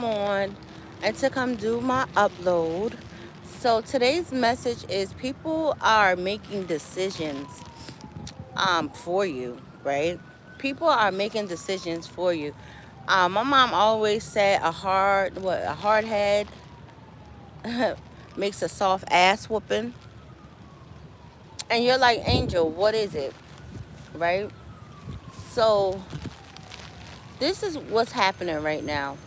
on and to come do my upload. So today's message is people are making decisions for you, right? People are making decisions for you. My mom always said a hard head makes a soft ass whooping. And you're like, Angel, what is it? Right? So this is what's happening right now.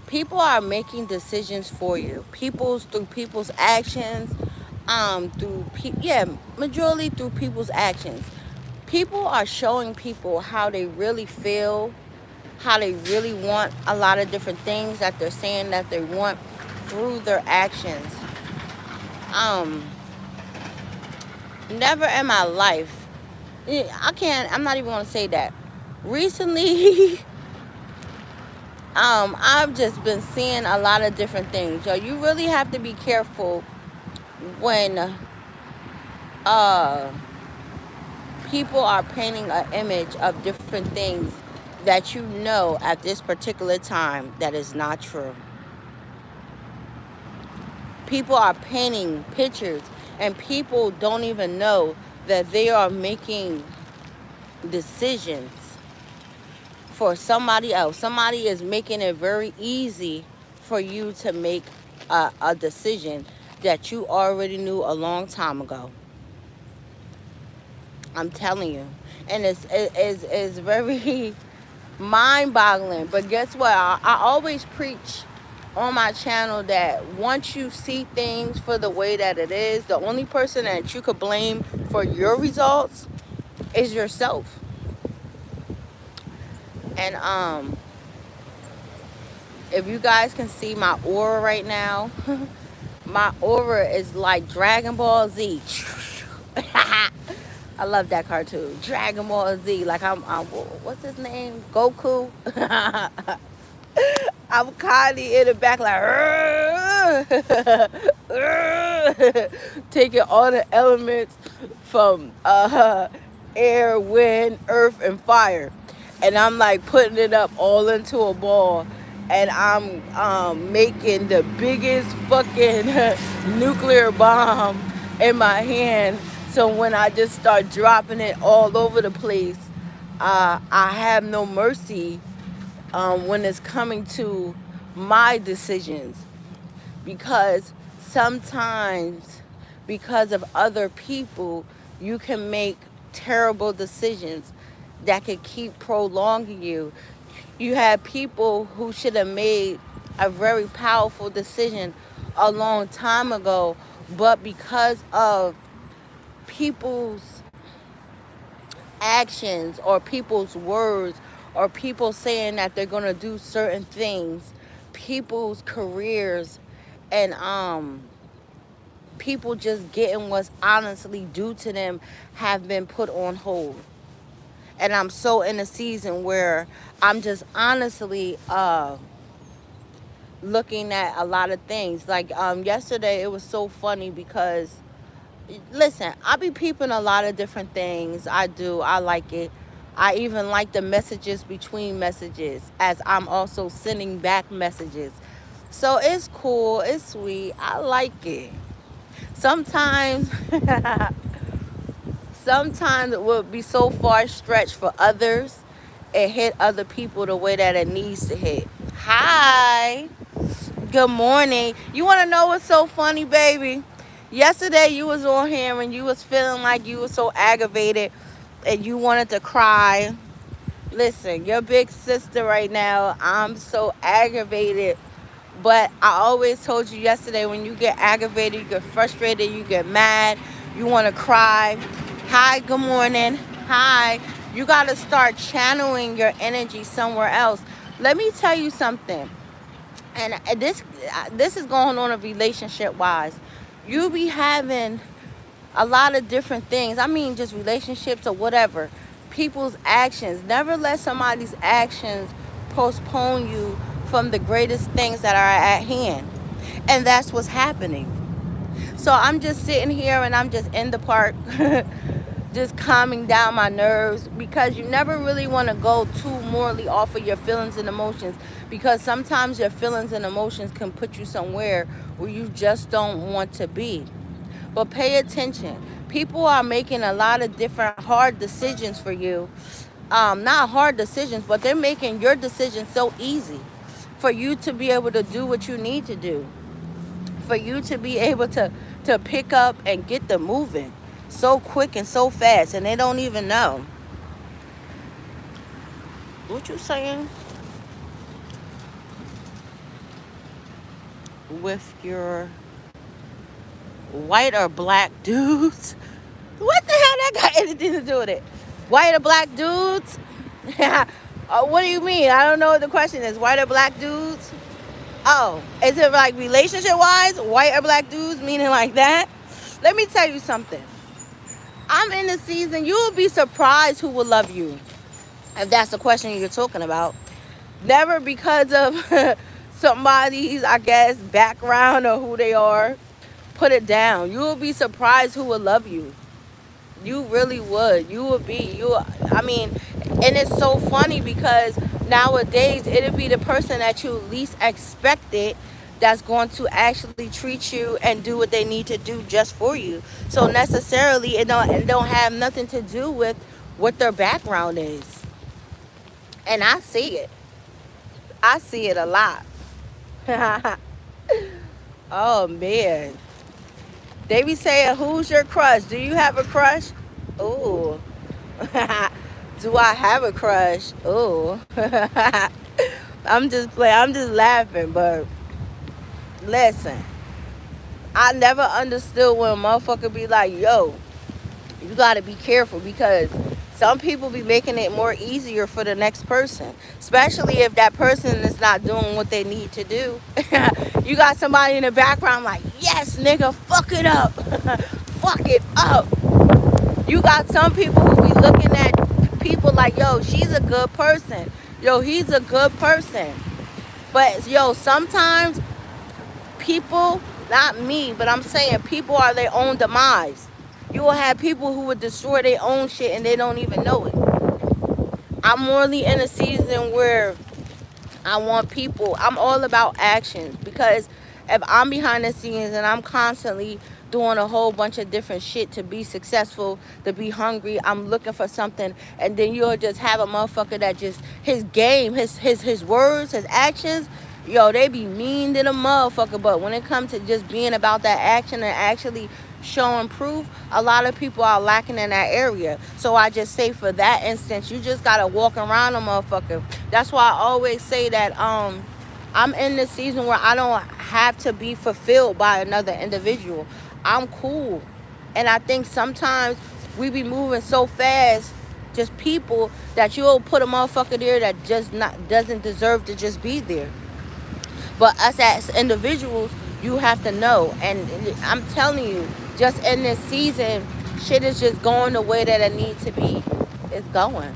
People are making decisions for you. Through people's actions, majority through people's actions. People are showing people how they really feel, how they really want a lot of different things that they're saying that they want through their actions. Um, Never in my life, I'm not even gonna say that. Recently, I've just been seeing a lot of different things. Yo, you really have to be careful when uh people are painting an image of different things that you know at this particular time that is not true. People are painting pictures and people don't even know that they are making decisions for somebody else. Somebody is making it very easy for you to make a decision that you already knew a long time ago. I'm telling you. And it's very mind-boggling. But guess what? I always preach on my channel that once you see things for the way that it is, the only person that you could blame for your results is yourself. And if you guys can see my aura right now, my aura is like Dragon Ball Z. I love that cartoon, Dragon Ball Z. Like I'm what's his name? Goku. I'm Connie in the back like taking all the elements from air, wind, earth, and fire, and I'm like putting it up all into a ball, and I'm making the biggest fucking nuclear bomb in my hand. So when I just start dropping it all over the place, I have no mercy when it's coming to my decisions, because sometimes because of other people you can make terrible decisions that could keep prolonging you. You have people who should have made a very powerful decision a long time ago, but because of people's actions or people's words or people saying that they're going to do certain things, people's careers, and people just getting what's honestly due to them have been put on hold. And I'm so in a season where I'm just honestly looking at a lot of things. Like yesterday it was so funny because listen, I be peeping a lot of different things. I do. I like it. I even like the messages between messages as I'm also sending back messages. So it's cool. It's sweet. I like it. Sometimes, sometimes it will be so far stretched for others. It hit other people the way that it needs to hit. Hi. Good morning. You want to know what's so funny, baby? Yesterday you was on here and you was feeling like you was so aggravated and you wanted to cry. Listen, your big sister right now, I'm so aggravated. But I always told you yesterday, when you get aggravated, you get frustrated, you get mad, you want to cry. Hi, good morning. Hi. You got to start channeling your energy somewhere else. Let me tell you something. And this is going on a relationship wise. You be having a lot of different things. I mean, just relationships or whatever. People's actions. Never let somebody's actions postpone you from the greatest things that are at hand. And that's what's happening. So I'm just sitting here and I'm just in the park, just calming down my nerves, because you never really want to go too morally off of your feelings and emotions, because sometimes your feelings and emotions can put you somewhere where you just don't want to be. But pay attention. People are making a lot of different hard decisions for you. Not hard decisions, but they're making your decision so easy for you to be able to do what you need to do, for you to be able to pick up and get them moving so quick and so fast, and they don't even know. What you saying with your white or black dudes? What the hell that got anything to do with it? White or black dudes? What do you mean? I don't know what the question is. White or black dudes? Oh, is it like relationship wise? White or black dudes, meaning like that? Let me tell you something. I'm in the season, you will be surprised who will love you, if that's the question you're talking about. Never because of somebody's, I guess, background or who they are. Put it down. You will be surprised who will love you. You really would. You would be. I mean, and it's so funny because nowadays it'll be the person that you least expected that's going to actually treat you and do what they need to do just for you. So necessarily it don't have nothing to do with what their background is. And I see it. I see it a lot. Oh man. They be saying, who's your crush? Do you have a crush? Ooh. Do I have a crush? Ooh. I'm just playing. I'm just laughing. But listen, I never understood when a motherfucker be like, yo, you got to be careful, because some people be making it more easier for the next person, especially if that person is not doing what they need to do. You got somebody in the background like, yes, nigga, fuck it up. Fuck it up. You got some people who be looking at people like, yo, she's a good person. Yo, he's a good person. But, yo, sometimes people, not me, but I'm saying people are their own demise. You will have people who would destroy their own shit and they don't even know it. I'm morally in a season where I want people, I'm all about actions, because if I'm behind the scenes and I'm constantly doing a whole bunch of different shit to be successful, to be hungry, I'm looking for something, and then you'll just have a motherfucker that just, his game, his words, his actions, yo, they be mean to the motherfucker. But when it comes to just being about that action and actually showing proof, a lot of people are lacking in that area. So I just say, for that instance, you just gotta walk around a motherfucker. That's why I always say that I'm in this season where I don't have to be fulfilled by another individual. I'm cool. And I think sometimes we be moving so fast, just people, that you'll put a motherfucker there that just doesn't deserve to just be there. But us as individuals, you have to know. And I'm telling you, just in this season, shit is just going the way that it needs to be. It's going.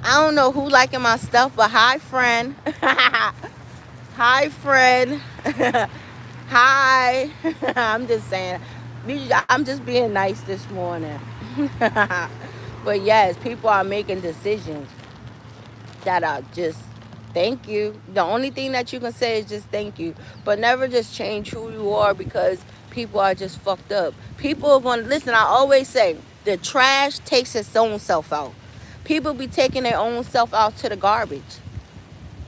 I don't know who liking my stuff, but hi, friend. Hi, friend. Hi. I'm just saying. I'm just being nice this morning. But yes, people are making decisions that are just, thank you. The only thing that you can say is just thank you. But never just change who you are because people are just fucked up. People are going to, listen, I always say, the trash takes its own self out. People be taking their own self out to the garbage.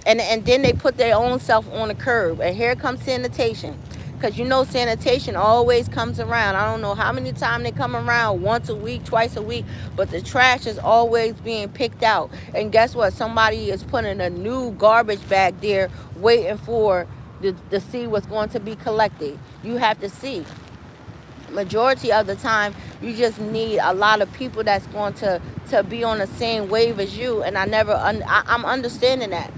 And then they put their own self on the curb. And here comes sanitation. Because you know sanitation always comes around. I don't know how many times they come around, once a week, twice a week. But the trash is always being picked out. And guess what? Somebody is putting a new garbage bag there waiting for to see what's going to be collected. You have to see. Majority of the time, you just need a lot of people that's going to be on the same wave as you. And I'm understanding that.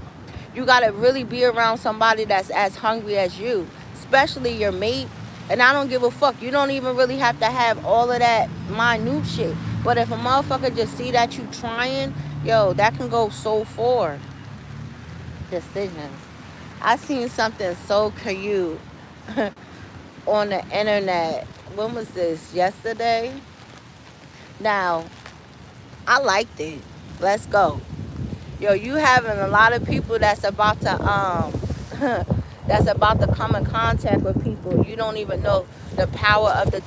You got to really be around somebody that's as hungry as you, especially your mate. And I don't give a fuck. You don't even really have to have all of that minute shit. But if a motherfucker just see that you trying, yo, that can go so far. Decisions. I seen something so cute on the internet. When was this? Yesterday? Now, I liked it. Let's go. Yo, you having a lot of people that's about to that's about to come in contact with people. You don't even know the power of the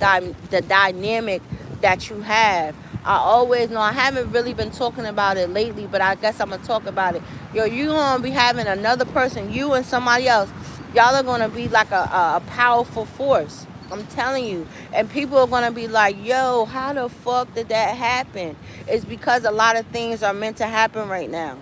dynamic that you have. I always know, I haven't really been talking about it lately, but I guess I'm gonna talk about it. Yo, you gonna be having another person, you and somebody else. Y'all are gonna be like a powerful force. I'm telling you. And people are gonna be like, yo, how the fuck did that happen? It's because a lot of things are meant to happen right now.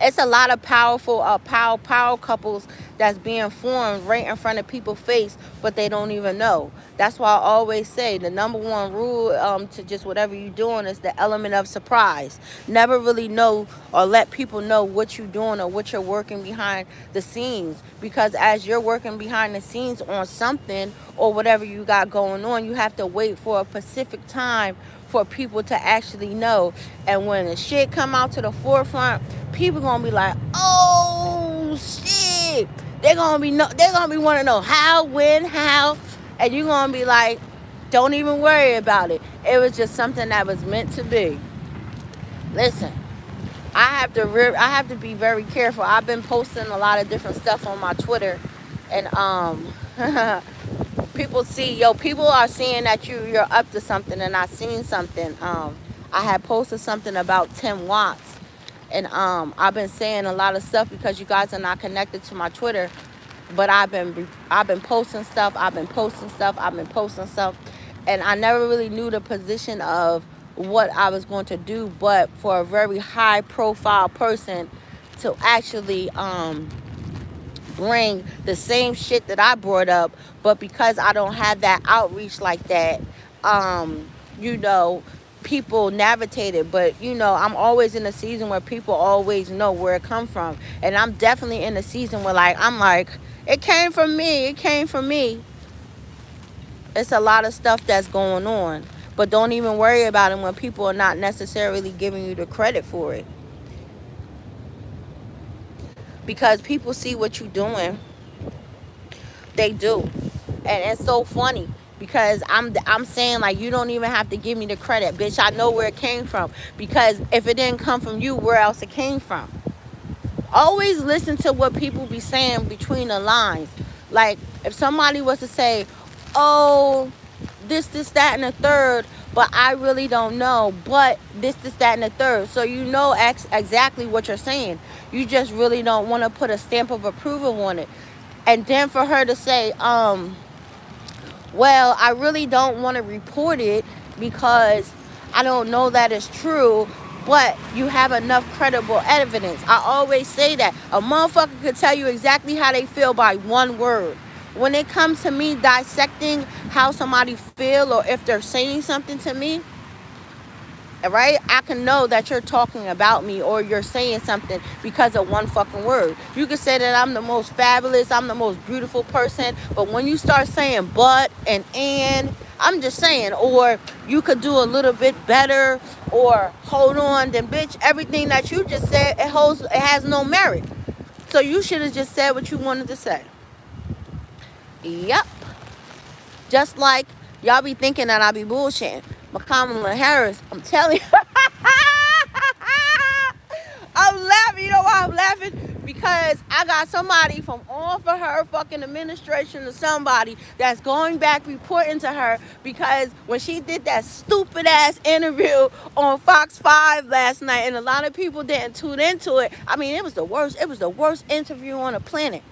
It's a lot of powerful power couples that's being formed right in front of people's face, but they don't even know. That's why I always say the number one rule to just whatever you're doing is the element of surprise. Never really know or let people know what you're doing or what you're working behind the scenes, because as you're working behind the scenes on something or whatever you got going on, you have to wait for a specific time for people to actually know. And when the shit come out to the forefront, people gonna be like, oh shit. They're gonna be want to know how, when, how, and you're gonna be like, don't even worry about it. It was just something that was meant to be. Listen, I have to be very careful. I've been posting a lot of different stuff on my Twitter, and people are seeing that you're up to something, and I seen something. I had posted something about 10 watts, and I've been saying a lot of stuff because you guys are not connected to my Twitter, but I've been posting stuff, and I never really knew the position of what I was going to do, but for a very high profile person to actually bring the same shit that I brought up, but because I don't have that outreach like that, you know, people navigate it. But I'm always in a season where people always know where it come from, and I'm definitely in a season where I'm like, it came from me. It's a lot of stuff that's going on, but don't even worry about it when people are not necessarily giving you the credit for it, because people see what you're doing. They do. And it's so funny because I'm saying, like, you don't even have to give me the credit, bitch. I know where it came from, because if it didn't come from you, where else it came from? Always listen to what people be saying between the lines. Like, if somebody was to say, oh, this, that, and the third, but I really don't know, but this, that, and the third. So exactly what you're saying. You just really don't want to put a stamp of approval on it. And then for her to say, well, I really don't want to report it because I don't know that it's true, but you have enough credible evidence. I always say that. A motherfucker could tell you exactly how they feel by one word. When it comes to me dissecting how somebody feel or if they're saying something to me, right, I can know that you're talking about me or you're saying something because of one fucking word. You can say that I'm the most fabulous, I'm the most beautiful person, but when you start saying but and I'm just saying, or you could do a little bit better, or hold on, then bitch, everything that you just said, it has no merit. So you should have just said what you wanted to say. Yep. Just like y'all be thinking that I be bullshitting. But Kamala Harris, I'm telling you, I'm laughing. You know why I'm laughing? Because I got somebody from off of her fucking administration or somebody that's going back reporting to her, because when she did that stupid ass interview on Fox 5 last night, and a lot of people didn't tune into it. I mean, it was the worst. It was the worst interview on the planet.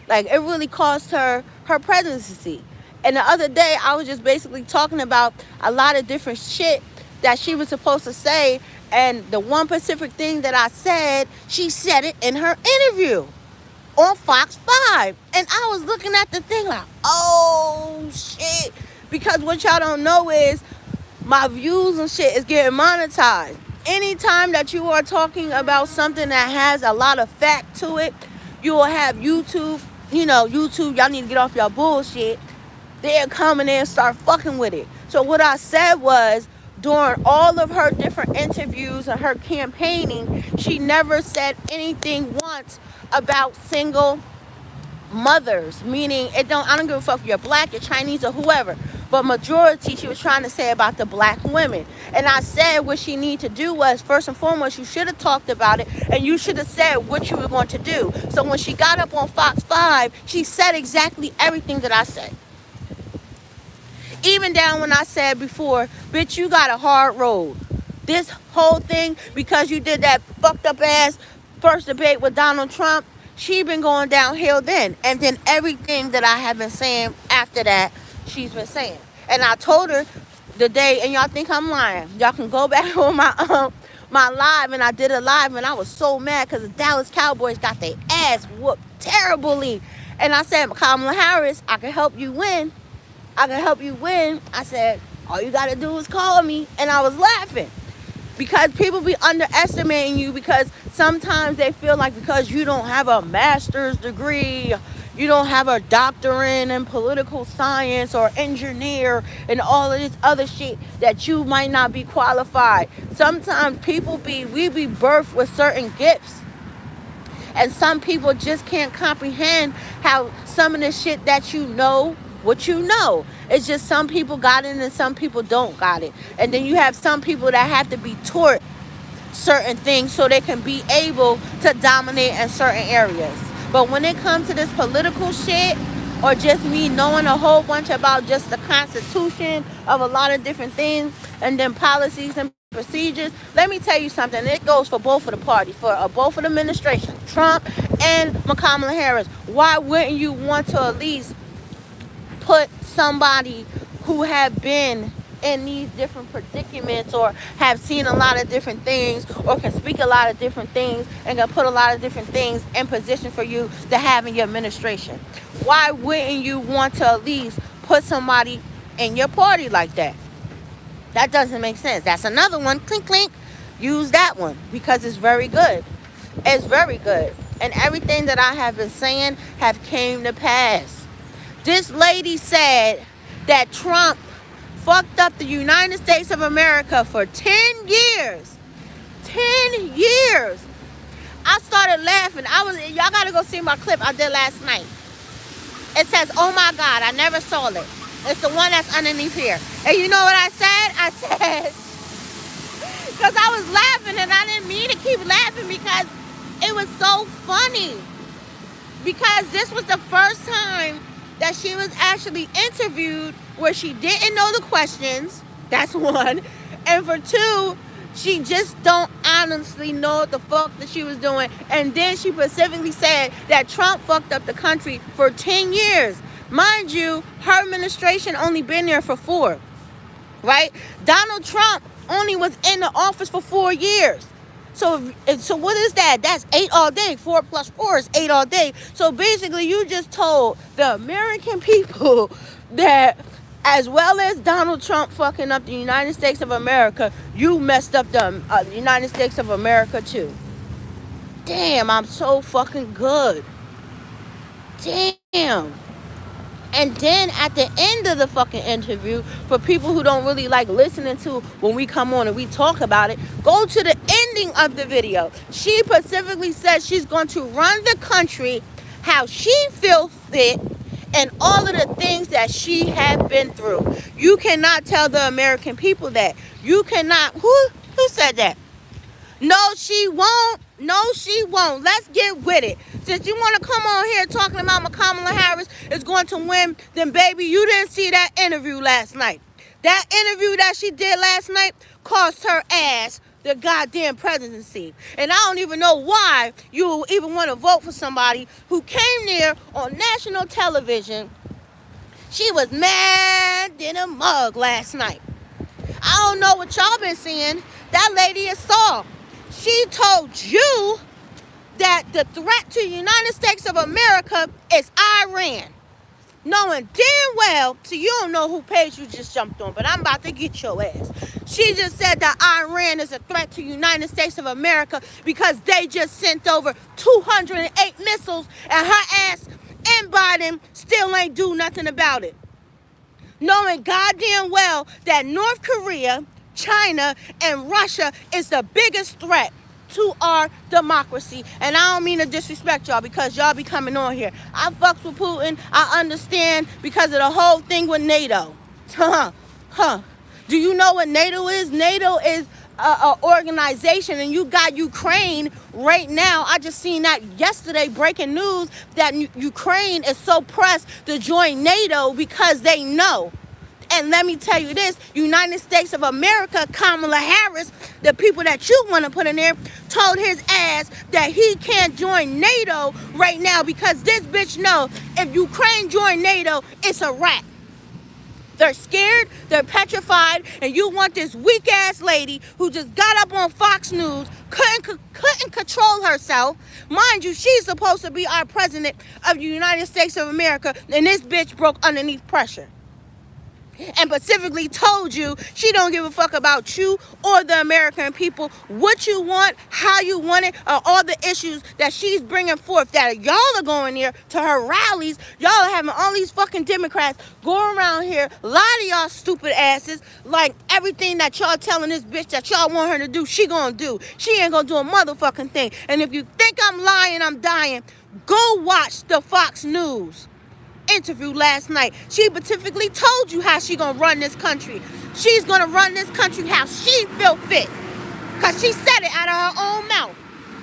Like, it really cost her presidency. And the other day, I was just basically talking about a lot of different shit that she was supposed to say. And the one specific thing that I said, she said it in her interview on Fox 5. And I was looking at the thing like, oh, shit. Because what y'all don't know is my views and shit is getting monetized. Anytime that you are talking about something that has a lot of fact to it, you will have YouTube. YouTube, y'all need to get off y'all bullshit. They'll come in there and start fucking with it. So what I said was, during all of her different interviews and her campaigning, she never said anything once about single mothers. Meaning, I don't give a fuck if you're black, you're Chinese, or whoever. but majority she was trying to say about the black women. And I said what she need to do was, first and foremost, you should have talked about it, and you should have said what you were going to do. So when she got up on Fox 5, she said exactly everything that I said. Even down when I said before, bitch, you got a hard road. This whole thing, because you did that fucked up ass first debate with Donald Trump, she been going downhill then. And then everything that I have been saying after that, she's been saying. And I told her the day, and y'all think I'm lying. Y'all can go back on my live, and I did a live, and I was so mad because the Dallas Cowboys got their ass whooped terribly. And I said, Kamala Harris, I can help you win. I can help you win. I said, all you got to do is call me. And I was laughing. Because people be underestimating you, because sometimes they feel like because you don't have a master's degree, you don't have a doctorate in political science or engineer and all of this other shit, that you might not be qualified. Sometimes we be birthed with certain gifts. And some people just can't comprehend how some of the shit that you know, what you know. It's just some people got it and some people don't got it. And then you have some people that have to be taught certain things so they can be able to dominate in certain areas. But when it comes to this political shit, or just me knowing a whole bunch about just the Constitution of a lot of different things, and then policies and procedures, let me tell you something. It goes for both of the parties, for both of the administration, Trump and Kamala Harris. Why wouldn't you want to at least put somebody who have been in these different predicaments, or have seen a lot of different things, or can speak a lot of different things, and can put a lot of different things in position for you to have in your administration? Why wouldn't you want to at least put somebody in your party like that? That doesn't make sense. That's another one. Clink, clink. Use that one, because it's very good. It's very good. And everything that I have been saying have came to pass. This lady said that Trump fucked up the United States of America for 10 years. 10 years. I started laughing. Y'all gotta go see my clip I did last night. It says, oh my God, I never saw it. It's the one that's underneath here. And you know what I said? I said, because I was laughing, and I didn't mean to keep laughing, because it was so funny. Because this was the first time that she was actually interviewed where she didn't know the questions. That's one. And for two, she just don't honestly know what the fuck that she was doing. And then she specifically said that Trump fucked up the country for 10 years. Mind you, her administration only been there for 4, right? Donald Trump only was in the office for 4 years. So what is that? That's 8 all day. 4 plus 4 is 8 all day. So basically, you just told the American people that, as well as Donald Trump fucking up the United States of America, you messed up the United States of America too. Damn, I'm so fucking good. Damn. And then at the end of the fucking interview, for people who don't really like listening to when we come on and we talk about it, go to the ending of the video. She specifically said she's going to run the country how she feels fit, and all of the things that she had been through. You cannot tell the American people that. You cannot. Who said that? No, she won't. No, she won't. Let's get with it. Since you want to come on here talking about Kamala Harris is going to win, then baby, you didn't see that interview last night. That interview that she did last night cost her ass the goddamn presidency. And I don't even know why you even want to vote for somebody who came there on national television. She was mad in a mug last night. I don't know what y'all been seeing. That lady is soft. She told you that the threat to the United States of America is Iran. Knowing damn well, so you don't know who page you just jumped on, but I'm about to get your ass. She just said that Iran is a threat to the United States of America because they just sent over 208 missiles, and her ass and Biden still ain't do nothing about it. Knowing goddamn well that North Korea, China, and Russia is the biggest threat to our democracy. And I don't mean to disrespect y'all, because y'all be coming on here. I fucks with Putin. I understand because of the whole thing with NATO. Huh. Huh. Do you know what NATO is? NATO is a organization, and you got Ukraine right now. I just seen that yesterday, breaking news, that Ukraine is so pressed to join NATO because they know. And let me tell you this, United States of America, Kamala Harris, the people that you want to put in there, told his ass that he can't join NATO right now because this bitch know if Ukraine join NATO, it's a wrap. They're scared, they're petrified, and you want this weak-ass lady who just got up on Fox News, couldn't control herself. Mind you, she's supposed to be our president of the United States of America, and this bitch broke underneath pressure. And specifically told you she don't give a fuck about you or the American people, what you want, how you want it, or all the issues that she's bringing forth, that y'all are going there to her rallies. Y'all are having all these fucking Democrats going around here, a lot of y'all stupid asses, like everything that y'all telling this bitch that y'all want her to do, she gonna do. She ain't gonna do a motherfucking thing. And if you think I'm lying, I'm dying, go watch the Fox News interview last night. She specifically told you how she gonna run this country. She's gonna run this country how she feel fit, because she said it out of her own mouth.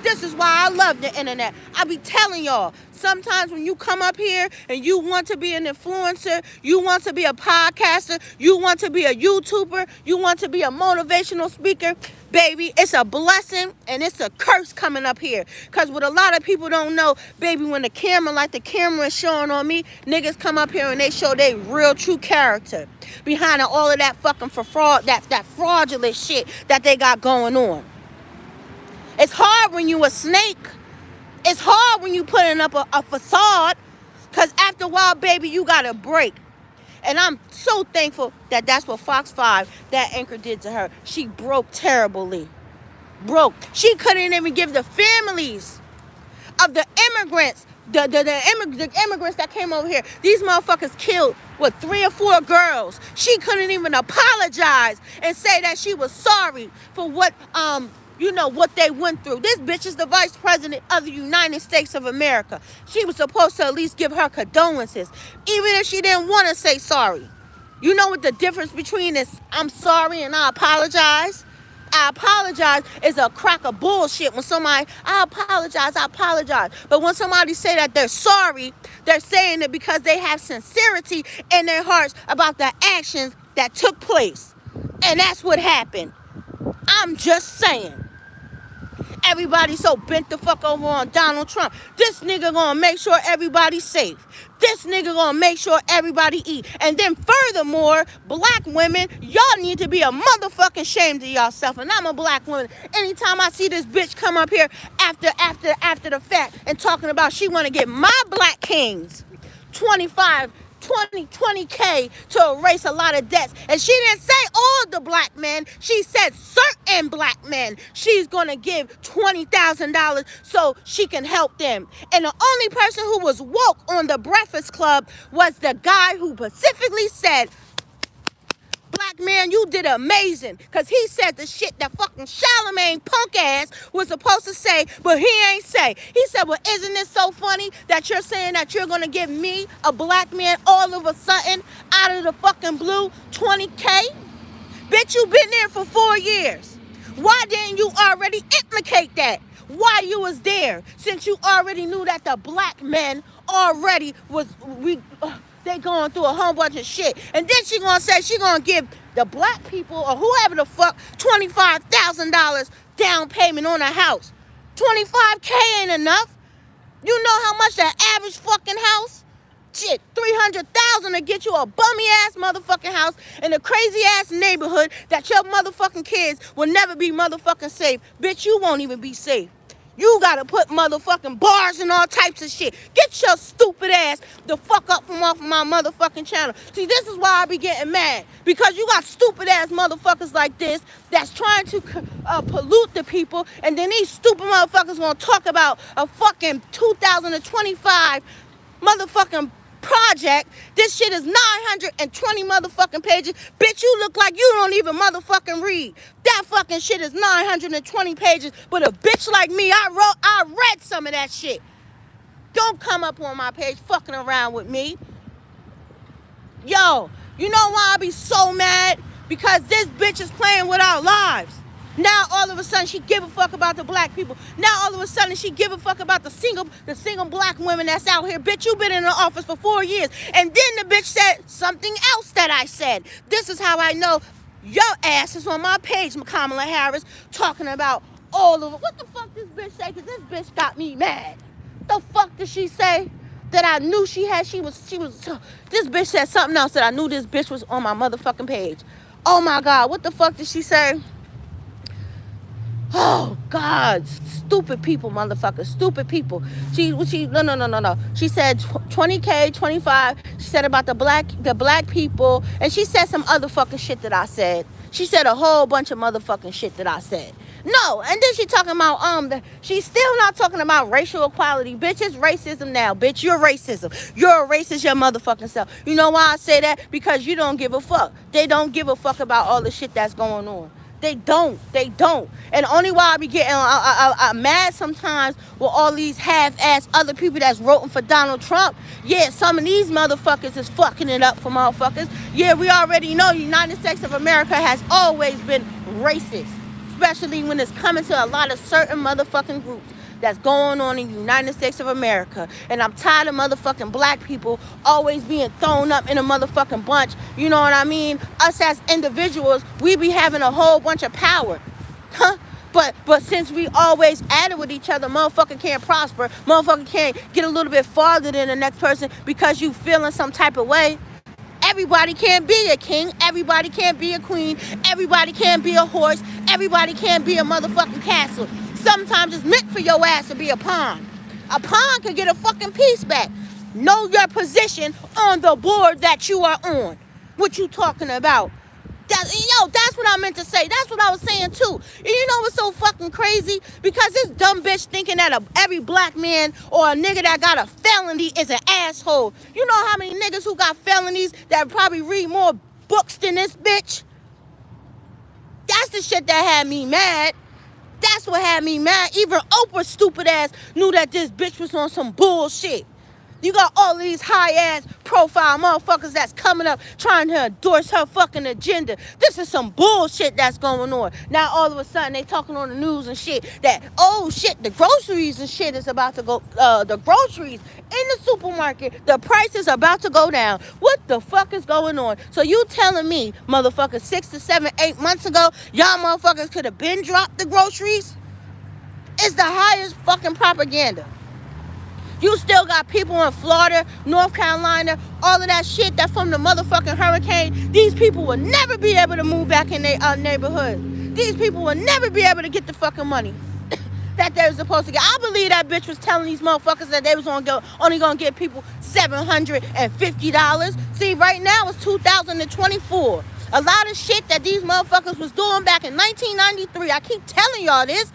This is why I love the internet. I be telling y'all, sometimes when you come up here and you want to be an influencer, you want to be a podcaster, you want to be a YouTuber, you want to be a motivational speaker, baby, it's a blessing and it's a curse coming up here. Because what a lot of people don't know, baby, when the camera, like the camera is showing on me, niggas come up here and they show their real true character behind all of that fucking fraud, that fraudulent shit that they got going on. It's hard when you a snake. It's hard when you putting up a facade, because after a while, baby, you got to break. And I'm so thankful that that's what Fox 5, that anchor, did to her. She broke terribly. Broke. She couldn't even give the families of the immigrants, the immigrants that came over here. These motherfuckers killed, 3 or 4 girls. She couldn't even apologize and say that she was sorry for what what they went through. This bitch is the vice president of the United States of America. She was supposed to at least give her condolences, even if she didn't want to say sorry. You know what the difference between this I'm sorry and I apologize? I apologize is a crack of bullshit. When somebody, I apologize. But when somebody say that they're sorry, they're saying it because they have sincerity in their hearts about the actions that took place. And that's what happened. I'm just saying. Everybody so bent the fuck over on Donald Trump. This nigga gonna make sure everybody's safe. This nigga gonna make sure everybody eat. And then furthermore, black women, y'all need to be a motherfucking shame to yourself. And I'm a black woman. Anytime I see this bitch come up here after the fact and talking about she wanna get my black kings 20K to erase a lot of debts. And she didn't say all the black men. She said certain black men. She's going to give $20,000 so she can help them. And the only person who was woke on the Breakfast Club was the guy who specifically said, black man, you did amazing. Because he said the shit that fucking Charlemagne punk ass was supposed to say, but he ain't say. He said, well, isn't it so funny that you're saying that you're going to give me, a black man, all of a sudden, out of the fucking blue, 20K? Bitch, you been there for 4 years. Why didn't you already implicate that? Why you was there? Since you already knew that the black men already was... They going through a whole bunch of shit. And then she gonna say she gonna give the black people or whoever the fuck $25,000 down payment on a house. 25K ain't enough. You know how much that average fucking house? Shit, 300,000 to get you a bummy ass motherfucking house in a crazy ass neighborhood that your motherfucking kids will never be motherfucking safe. Bitch, you won't even be safe. You gotta put motherfucking bars and all types of shit. Get your stupid ass the fuck up from off of my motherfucking channel. See, this is why I be getting mad. Because you got stupid ass motherfuckers like this that's trying to pollute the people. And then these stupid motherfuckers gonna talk about a fucking 2025 motherfucking project. This shit is 920 motherfucking pages. Bitch, you look like you don't even motherfucking read. That fucking shit is 920 pages. But a bitch like me, I read some of that shit. Don't come up on my page fucking around with me. Yo, you know why I be so mad? Because this bitch is playing with our lives. Now all of a sudden she give a fuck about the black people. Now all of a sudden she give a fuck about the single black women that's out here. Bitch, you been in the office for 4 years. And then the bitch said something else that I said. This is how I know your ass is on my page, Kamala Harris, talking about all of it. What the fuck this bitch say? Because this bitch got me mad. The fuck did she say? That I knew she was, this bitch said something else that I knew this bitch was on my motherfucking page. Oh my God, what the fuck did she say? Oh God, stupid people, motherfucker, stupid people. No. She said 20K, 25. She said about the black people, and she said some other fucking shit that I said. She said a whole bunch of motherfucking shit that I said. No, and then she talking about she's still not talking about racial equality. Bitch, it's racism now. Bitch, you're racism. You're a racist your motherfucking self. You know why I say that? Because you don't give a fuck. They don't give a fuck about all the shit that's going on. They don't. And only why I be getting mad sometimes with all these half-ass other people that's voting for Donald Trump. Yeah, some of these motherfuckers is fucking it up for motherfuckers. Yeah, we already know the United States of America has always been racist. Especially when it's coming to a lot of certain motherfucking groups that's going on in the United States of America. And I'm tired of motherfucking black people always being thrown up in a motherfucking bunch. You know what I mean? Us as individuals, we be having a whole bunch of power. Huh? But since we always at it with each other, motherfucker can't prosper. Motherfucker can't get a little bit farther than the next person because you feeling some type of way. Everybody can't be a king. Everybody can't be a queen. Everybody can't be a horse. Everybody can't be a motherfucking castle. Sometimes it's meant for your ass to be a pawn. A pawn can get a fucking piece back. Know your position on the board that you are on. What you talking about? That's what I meant to say. That's what I was saying too. And you know what's so fucking crazy? Because this dumb bitch thinking that every black man or a nigga that got a felony is an asshole. You know how many niggas who got felonies that probably read more books than this bitch? That's the shit that had me mad. That's what had me mad. Even Oprah stupid ass knew that this bitch was on some bullshit. You got all these high-ass profile motherfuckers that's coming up trying to endorse her fucking agenda. This is some bullshit that's going on. Now, all of a sudden, they talking on the news and shit that, oh, shit, the groceries and shit is about to go, the groceries in the supermarket, the price is about to go down. What the fuck is going on? So you telling me, motherfuckers, 6 to 7, 8 months ago, y'all motherfuckers could have been dropped the groceries? It's the highest fucking propaganda. You still got people in Florida, North Carolina, all of that shit that's from the motherfucking hurricane. These people will never be able to move back in their neighborhood. These people will never be able to get the fucking money that they were supposed to get. I believe that bitch was telling these motherfuckers that they was only going to give people $750. See, right now it's 2024. A lot of shit that these motherfuckers was doing back in 1993, I keep telling y'all this,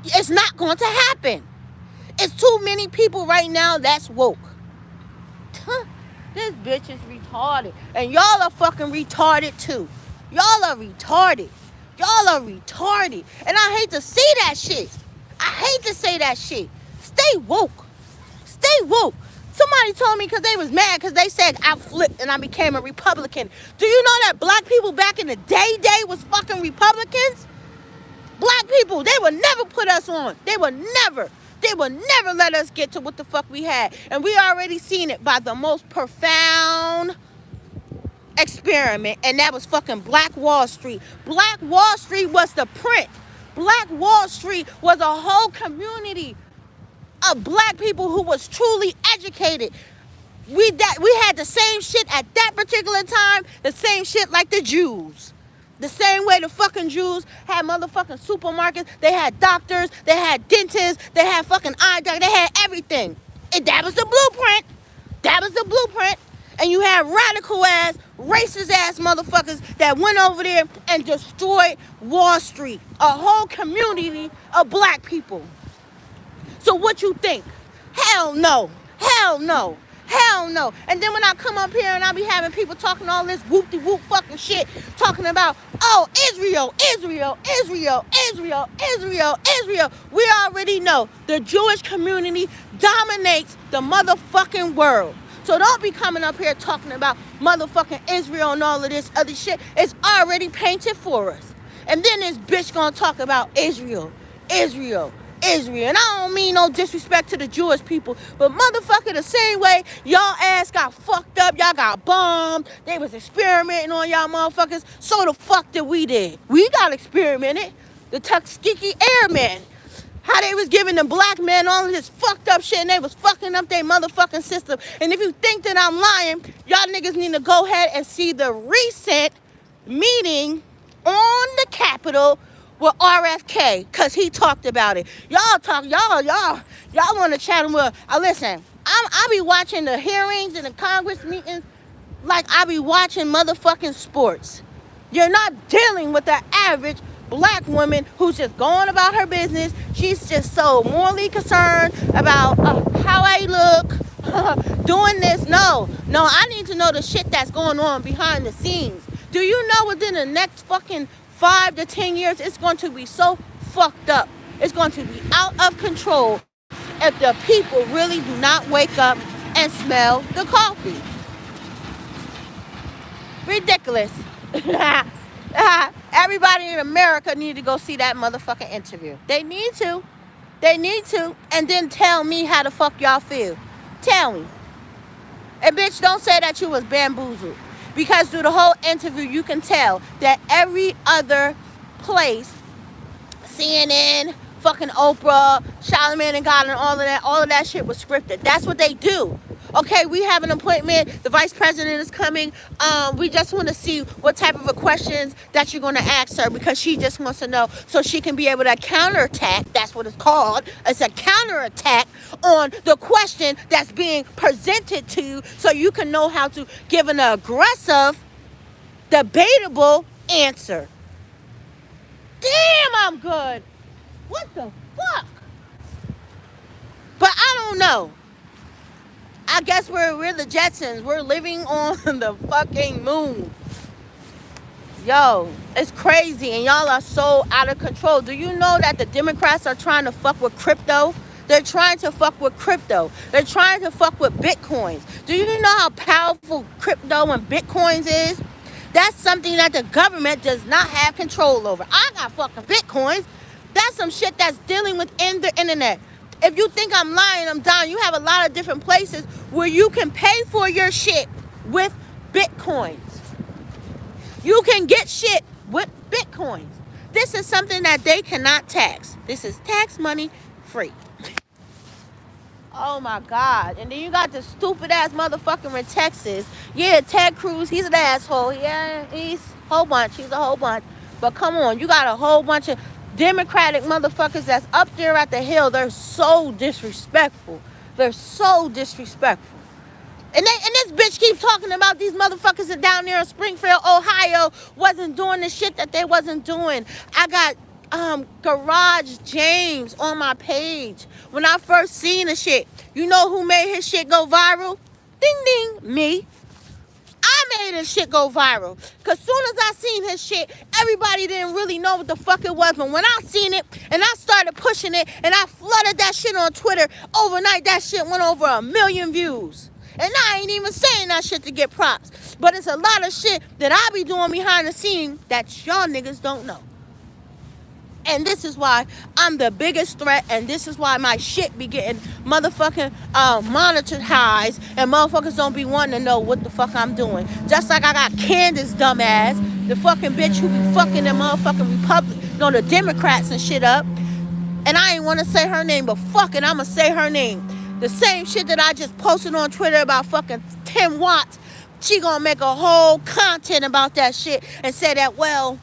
it's not going to happen. It's too many people right now that's woke. This bitch is retarded. And y'all are fucking retarded too. Y'all are retarded. And I hate to say that shit. Stay woke. Somebody told me because they was mad because they said I flipped and I became a Republican. Do you know that black people back in the day was fucking Republicans? Black people, they would never put us on. They would never let us get to what the fuck we had. And we already seen it by the most profound experiment. And that was fucking Black Wall Street. Black Wall Street was the print. Black Wall Street was a whole community of black people who was truly educated. We had the same shit at that particular time. The same shit like the Jews. The same way the fucking Jews had motherfucking supermarkets, they had doctors, they had dentists, they had fucking eye doctors, they had everything. And that was the blueprint. And you had radical ass, racist ass motherfuckers that went over there and destroyed Wall Street. A whole community of black people. So what you think? Hell no. And then when I come up here and I be having people talking all this whoop-de-whoop fucking shit, talking about, oh, Israel. We already know the Jewish community dominates the motherfucking world. So don't be coming up here talking about motherfucking Israel and all of this other shit. It's already painted for us. And then this bitch gonna talk about Israel. And I don't mean no disrespect to the Jewish people, but motherfucker, the same way y'all ass got fucked up, y'all got bombed, they was experimenting on y'all motherfuckers, so the fuck did we did. We got experimented. The Tuskegee Airmen. How they was giving the black men all of this fucked up shit and they was fucking up their motherfucking system. And if you think that I'm lying, y'all niggas need to go ahead and see the recent meeting on the Capitol with RFK, cause he talked about it. Y'all want to chat with? Listen, I be watching the hearings and the Congress meetings like I be watching motherfucking sports. You're not dealing with the average black woman who's just going about her business. She's just so morally concerned about how I look, doing this. No, I need to know the shit that's going on behind the scenes. Do you know within the next fucking 5 to 10 years, it's going to be so fucked up. It's going to be out of control if the people really do not wake up and smell the coffee. Ridiculous. Everybody in America need to go see that motherfucking interview. They need to. And then tell me how the fuck y'all feel. Tell me. And bitch, don't say that you was bamboozled. Because through the whole interview, you can tell that every other place, CNN, fucking Oprah, Charlamagne and God, and all of that shit was scripted. That's what they do. Okay, we have an appointment. The vice president is coming. We just want to see what type of questions that you're going to ask her, because she just wants to know so she can be able to counterattack. That's what it's called. It's a counterattack on the question that's being presented to you, so you can know how to give an aggressive, debatable answer. Damn, I'm good. What the fuck? But I don't know. I guess we're the Jetsons. We're living on the fucking moon. Yo, it's crazy, and y'all are so out of control. Do you know that the Democrats are trying to fuck with crypto? They're trying to fuck with crypto. They're trying to fuck with bitcoins. Do you know how powerful crypto and bitcoins is? That's something that the government does not have control over. I got fucking bitcoins. That's some shit that's dealing within the internet. If you think I'm lying, I'm dying. You have a lot of different places where you can pay for your shit with bitcoins. You can get shit with bitcoins. This is something that they cannot tax. This is tax money free. Oh my God. And then you got the stupid ass motherfucker in Texas. Yeah, Ted Cruz, he's an asshole. Yeah, he's a whole bunch. He's a whole bunch. But come on, you got a whole bunch of Democratic motherfuckers that's up there at the Hill. They're so disrespectful. And this bitch keeps talking about these motherfuckers that down there in Springfield, Ohio, wasn't doing the shit that they wasn't doing. I got Garage James on my page. When I first seen the shit, you know who made his shit go viral? Ding ding, me. I made his shit go viral. Because soon as I seen his shit, everybody didn't really know what the fuck it was. But when I seen it and I started pushing it and I flooded that shit on Twitter, overnight that shit went over 1 million views. And I ain't even saying that shit to get props. But it's a lot of shit that I be doing behind the scenes that y'all niggas don't know. And this is why I'm the biggest threat, and this is why my shit be getting motherfucking monitored highs, and motherfuckers don't be wanting to know what the fuck I'm doing. Just like I got Candace dumbass, the fucking bitch who be fucking the motherfucking the Democrats and shit up. And I ain't want to say her name, but fuck it, I'ma say her name. The same shit that I just posted on Twitter about fucking Tim Watts, she gonna make a whole content about that shit and say that, well,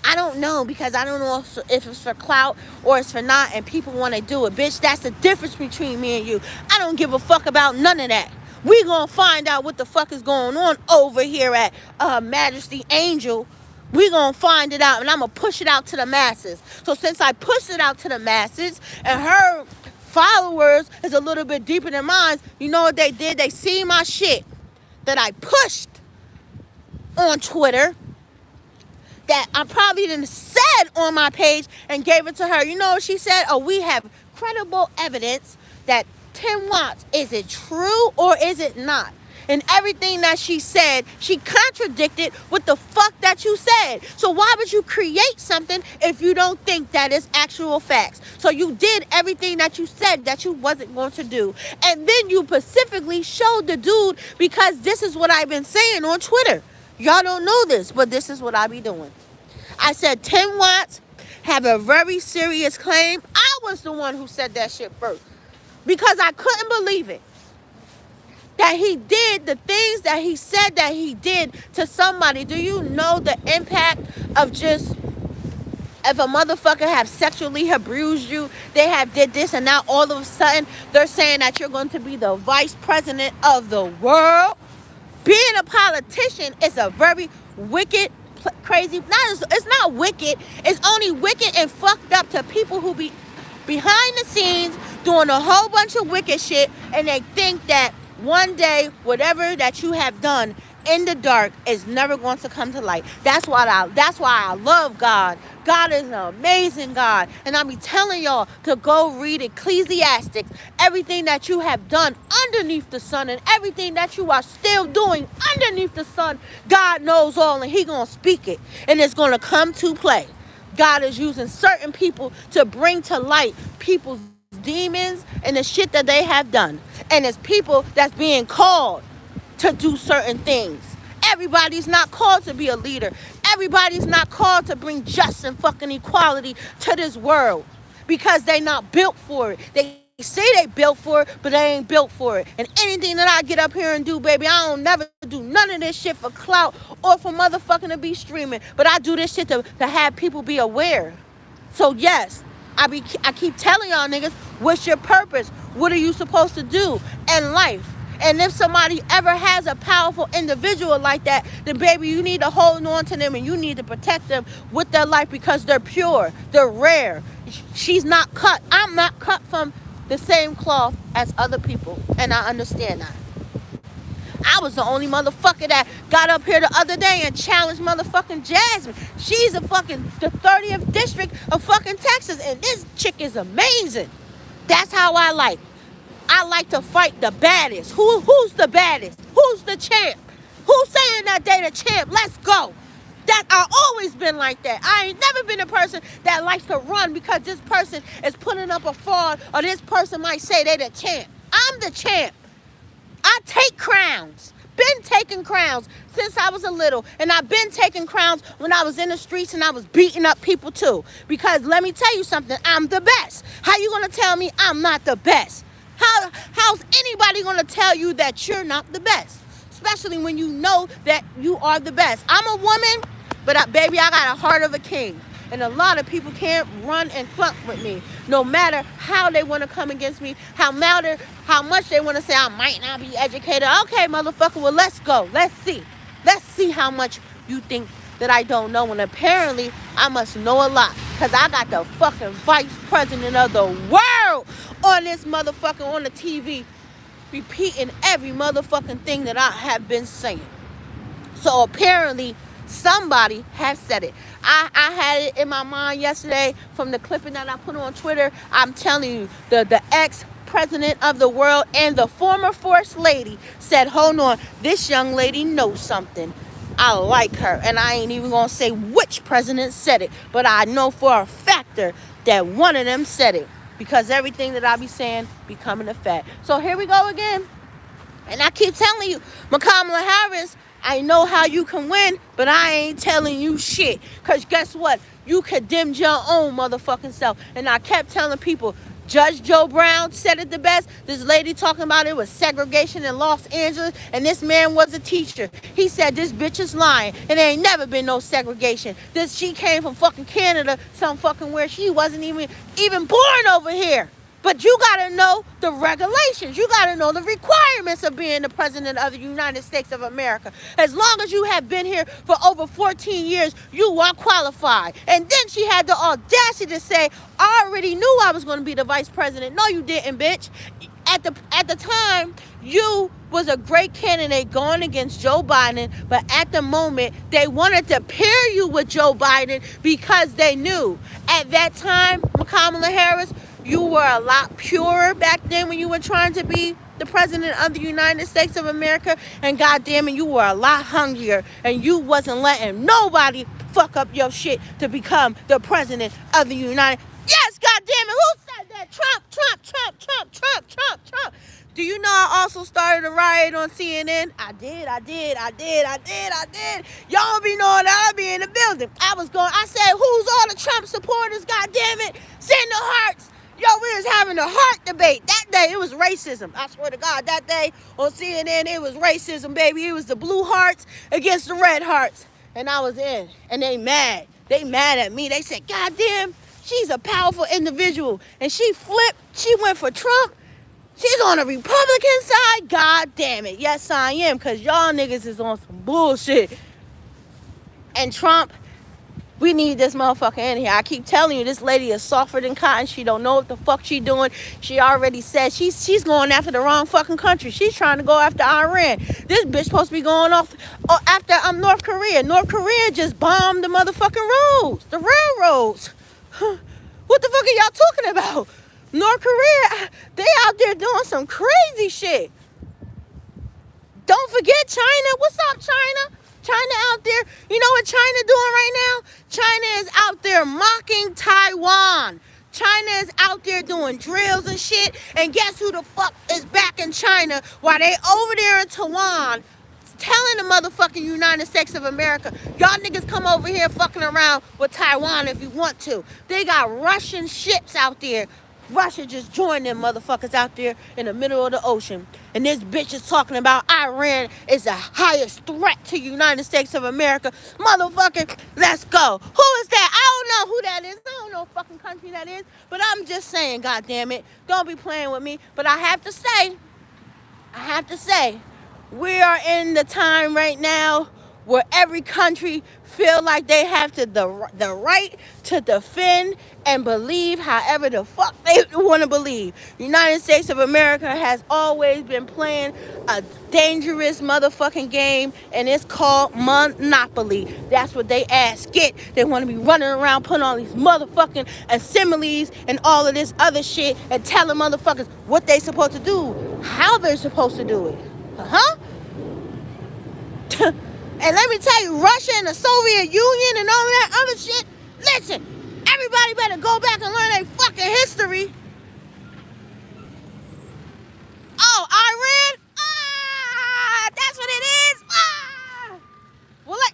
I don't know, because I don't know if it's for clout or it's for not, and people want to do it. Bitch, that's the difference between me and you. I don't give a fuck about none of that. We gonna find out what the fuck is going on over here at Majesty Angel. We gonna find it out, and I'm gonna push it out to the masses. So since I pushed it out to the masses, and her followers is a little bit deeper than mine, you know what they did? They see my shit that I pushed on Twitter, that I probably didn't said on my page, and gave it to her. You know what she said? Oh, we have credible evidence that 10 watts. Is it true or is it not? And everything that she said, she contradicted what the fuck that you said. So why would you create something if you don't think that is actual facts? So you did everything that you said that you wasn't going to do. And then you specifically showed the dude, because this is what I've been saying on Twitter. Y'all don't know this, but this is what I be doing. I said 10 watts have a very serious claim. I was the one who said that shit first, because I couldn't believe it. That he did the things that he said that he did to somebody. Do you know the impact of just, if a motherfucker have sexually abused you, they have did this, and now all of a sudden they're saying that you're going to be the vice president of the world? Being a politician is a very wicked, crazy, it's not wicked, it's only wicked and fucked up to people who be behind the scenes doing a whole bunch of wicked shit, and they think that one day, whatever that you have done in the dark is never going to come to light. That's why I love God. God is an amazing God. And I be telling y'all to go read Ecclesiastics. Everything that you have done underneath the sun and everything that you are still doing underneath the sun, God knows all, and he going to speak it. And it's going to come to play. God is using certain people to bring to light people's demons and the shit that they have done. And it's people that's being called to do certain things. Everybody's not called to be a leader. Everybody's not called to bring justice and fucking equality to this world, because they not built for it. They say they built for it, but they ain't built for it. And anything that I get up here and do, baby, I don't never do none of this shit for clout or for motherfucking to be streaming. But I do this shit to have people be aware. So yes, I keep telling y'all niggas, what's your purpose? What are you supposed to do in life? And if somebody ever has a powerful individual like that, then baby, you need to hold on to them and you need to protect them with their life, because they're pure, they're rare. She's not cut. I'm not cut from the same cloth as other people, and I understand that. I was the only motherfucker that got up here the other day and challenged motherfucking Jasmine. She's the 30th district of fucking Texas, and this chick is amazing. That's how I like. I like to fight the baddest. Who's the baddest? Who's the champ? Who's saying that they the champ? Let's go. That I always been like that. I ain't never been a person that likes to run because this person is putting up a fraud, or this person might say they the champ. I'm the champ. I take crowns. Been taking crowns since I was a little. And I've been taking crowns when I was in the streets and I was beating up people too. Because let me tell you something, I'm the best. How you gonna tell me I'm not the best? How's anybody gonna tell you that you're not the best? Especially when you know that you are the best. I'm a woman, but baby, I got a heart of a king. And a lot of people can't run and fuck with me. No matter how they want to come against me, how much they want to say I might not be educated. Okay, motherfucker, well, let's go. Let's see. Let's see how much you think that I don't know. And apparently, I must know a lot. Because I got the fucking vice president of the world on this motherfucker on the TV, repeating every motherfucking thing that I have been saying. So apparently, somebody has said it. I had it in my mind yesterday from the clipping that I put on Twitter. I'm telling you, the ex-president of the world and the former first lady said, hold on, this young lady knows something. I like her. And I ain't even going to say which president said it, but I know for a factor that one of them said it, because everything that I be saying be coming to fact. So here we go again. And I keep telling you, Kamala Harris, I know how you can win, but I ain't telling you shit. Because guess what? You condemned your own motherfucking self. And I kept telling people, Judge Joe Brown said it the best. This lady talking about it was segregation in Los Angeles, and this man was a teacher. He said this bitch is lying, and there ain't never been no segregation. She came from fucking Canada, some fucking where she wasn't even born over here. But you got to know the regulations. You got to know the requirements of being the president of the United States of America. As long as you have been here for over 14 years, you are qualified. And then she had the audacity to say, I already knew I was going to be the vice president. No, you didn't, bitch. At the time, you was a great candidate going against Joe Biden, but at the moment, they wanted to pair you with Joe Biden because they knew at that time, Kamala Harris, You were a lot purer back then when you were trying to be the president of the United States of America, and goddamn it, you were a lot hungrier, and you wasn't letting nobody fuck up your shit to become the president of the United. Yes, goddamn it, who said that? Trump, Trump, Trump, Trump, Trump, Trump, Trump. Do you know I also started a riot on CNN? I did. Y'all be knowing that I be in the building. I said, who's all the Trump supporters, goddamn it? Send the hearts. Yo, we was having a heart debate. That day, it was racism. I swear to God, that day on CNN, it was racism, baby. It was the blue hearts against the red hearts. And I was in. And they mad. They mad at me. They said, goddamn, she's a powerful individual. And she flipped. She went for Trump. She's on the Republican side. God damn it. Yes, I am. Because y'all niggas is on some bullshit. And Trump, we need this motherfucker in here. I keep telling you, this lady is softer than cotton. She don't know what the fuck she doing. She already said she's going after the wrong fucking country. She's trying to go after Iran. This bitch supposed to be going off after North Korea. North Korea just bombed the motherfucking roads. The railroads. What the fuck are y'all talking about? North Korea, they out there doing some crazy shit. Don't forget China. What's up, China? China out there. You know what China doing right now? China is out there mocking Taiwan. China is out there doing drills and shit. And guess who the fuck is back in China while they over there in Taiwan telling the motherfucking United States of America, y'all niggas come over here fucking around with Taiwan if you want to. They got Russian ships out there. Russia just joined them motherfuckers out there in the middle of the ocean. And this bitch is talking about Iran is the highest threat to the United States of America. Motherfucker, let's go. Who is that? I don't know who that is. I don't know what fucking country that is. But I'm just saying, goddammit, don't be playing with me. But I have to say, we are in the time right now where every country feel like they have the right to defend and believe however the fuck they want to believe. The United States of America has always been playing a dangerous motherfucking game, and it's called Monopoly. That's what they ass get. They want to be running around putting all these motherfucking assemblies and all of this other shit and telling motherfuckers what they supposed to do, how they're supposed to do it. And let me tell you, Russia and the Soviet Union and all of that other shit, listen, everybody better go back and learn their fucking history. Oh, Iran? That's what it is?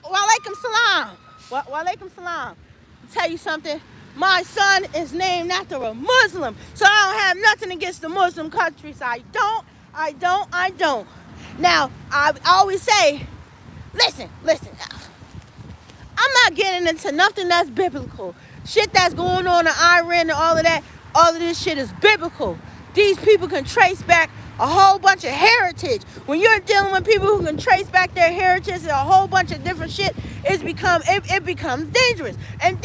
Walaikum salam. Walaikum salam. I'll tell you something. My son is named after a Muslim, so I don't have nothing against the Muslim countries. I don't. Now, I always say, listen. I'm not getting into nothing that's biblical. Shit that's going on in Iran and all of that, all of this shit is biblical. These people can trace back a whole bunch of heritage. When you're dealing with people who can trace back their heritage and a whole bunch of different shit, it becomes dangerous. And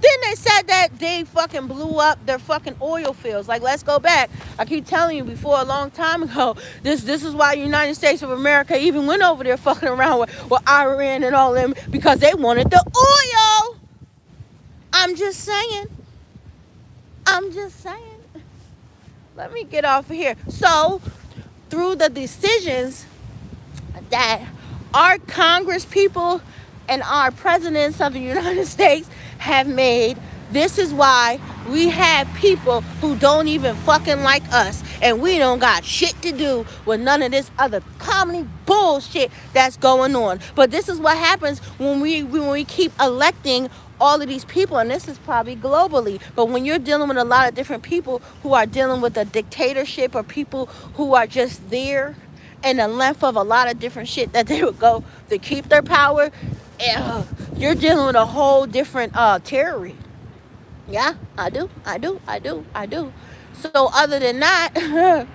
then they said that they fucking blew up their fucking oil fields. Like, let's go back. I keep telling you before, a long time ago, this is why the United States of America even went over there fucking around with Iran and all them, because they wanted the oil. I'm just saying. Let me get off of here. So, through the decisions that our Congress people and our presidents of the United States have made, this is why we have people who don't even fucking like us, and we don't got shit to do with none of this other comedy bullshit that's going on. But this is what happens when we keep electing all of these people, and this is probably globally, but when you're dealing with a lot of different people who are dealing with a dictatorship, or people who are just there and the length of a lot of different shit that they would go to keep their power, you're dealing with a whole different terror. Yeah, I do. So other than that,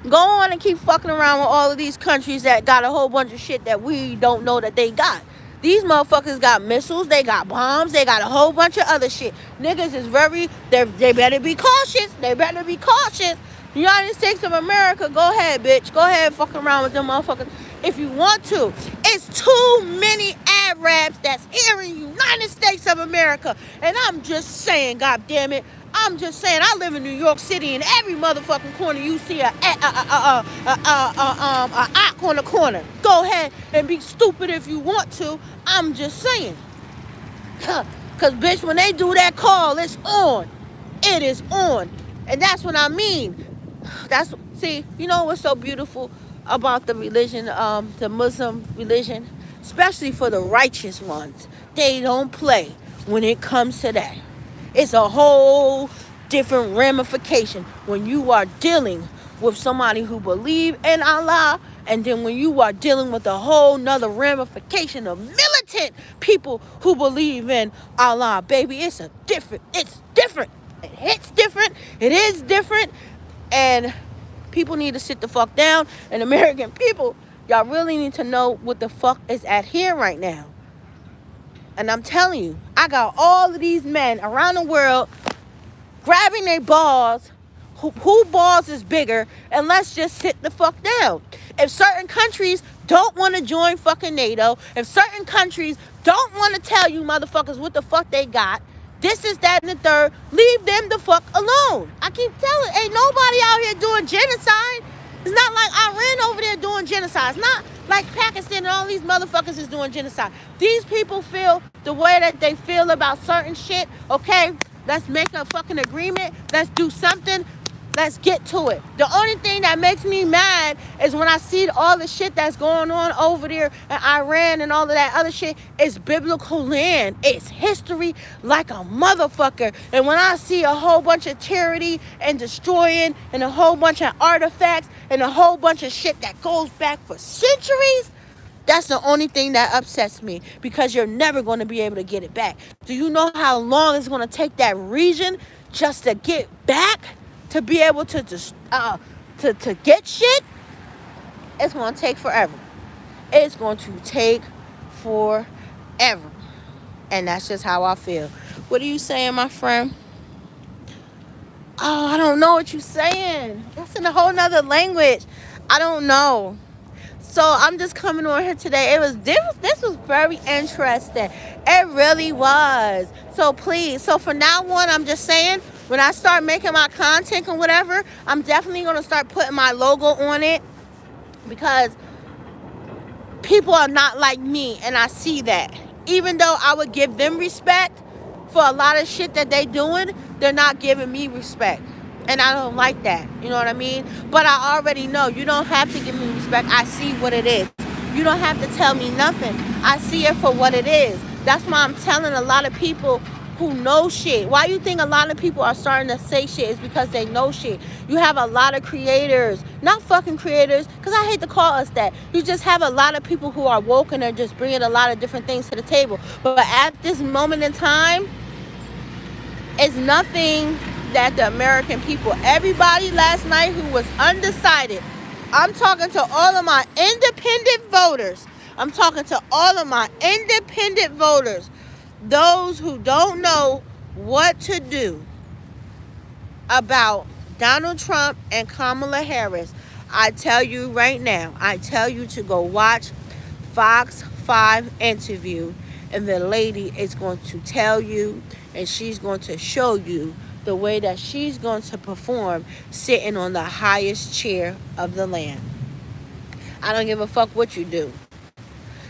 go on and keep fucking around with all of these countries that got a whole bunch of shit that we don't know that they got. These motherfuckers got missiles, they got bombs, they got a whole bunch of other shit. Niggas is they better be cautious. United States of America, go ahead, bitch. Go ahead, fucking around with them motherfuckers if you want to. It's too many Arabs that's here in the United States of America. And I'm just saying, God damn it, I'm just saying, I live in New York City, and every motherfucking corner you see a ock on the corner. Go ahead and be stupid if you want to. I'm just saying. Because, bitch, when they do that call, it's on. It is on. And that's what I mean. See, you know what's so beautiful about the religion, the Muslim religion? Especially for the righteous ones. They don't play when it comes to that. It's a whole different ramification when you are dealing with somebody who believes in Allah, and then when you are dealing with a whole nother ramification of militant people who believe in Allah. Baby, it's different. It hits different. It is different. And people need to sit the fuck down. And American people, y'all really need to know what the fuck is at here right now. And I'm telling you, I got all of these men around the world grabbing their balls. Who balls is bigger? And let's just sit the fuck down. If certain countries don't want to join fucking NATO, if certain countries don't want to tell you motherfuckers what the fuck they got, this is that and the third, leave them the fuck alone. I keep telling, ain't nobody out here doing genocide. It's not like Iran over there doing genocide. It's not like Pakistan and all these motherfuckers is doing genocide. These people feel the way that they feel about certain shit. Okay, let's make a fucking agreement. Let's do something. Let's get to it. The only thing that makes me mad is when I see all the shit that's going on over there in Iran and all of that other shit. It's biblical land. It's history like a motherfucker. And when I see a whole bunch of tyranny and destroying and a whole bunch of artifacts and a whole bunch of shit that goes back for centuries, that's the only thing that upsets me, because you're never going to be able to get it back. Do you know how long it's going to take that region just to get back? To be able to get shit? It's going to take forever. It's going to take forever. And that's just how I feel. What are you saying, my friend? Oh, I don't know what you're saying. It's in a whole nother language. I don't know. So I'm just coming on here today. This was very interesting. It really was. So please, so from now on, I'm just saying, when I start making my content or whatever, I'm definitely going to start putting my logo on it, because people are not like me, and I see that. Even though I would give them respect for a lot of shit that they doing, they're not giving me respect. And I don't like that. You know what I mean? But I already know. You don't have to give me respect. I see what it is. You don't have to tell me nothing. I see it for what it is. That's why I'm telling a lot of people who know shit. Why you think a lot of people are starting to say shit is because they know shit. You have a lot of creators. Not fucking creators, because I hate to call us that. You just have a lot of people who are woke and are just bringing a lot of different things to the table. But at this moment in time, it's nothing that the American people, everybody last night who was undecided, I'm talking to all of my independent voters. I'm talking to all of my independent voters. Those who don't know what to do about Donald Trump and Kamala Harris. I tell you right now, I tell you to go watch Fox 5 interview, and the lady is going to tell you, and she's going to show you the way that she's going to perform sitting on the highest chair of the land. I don't give a fuck what you do.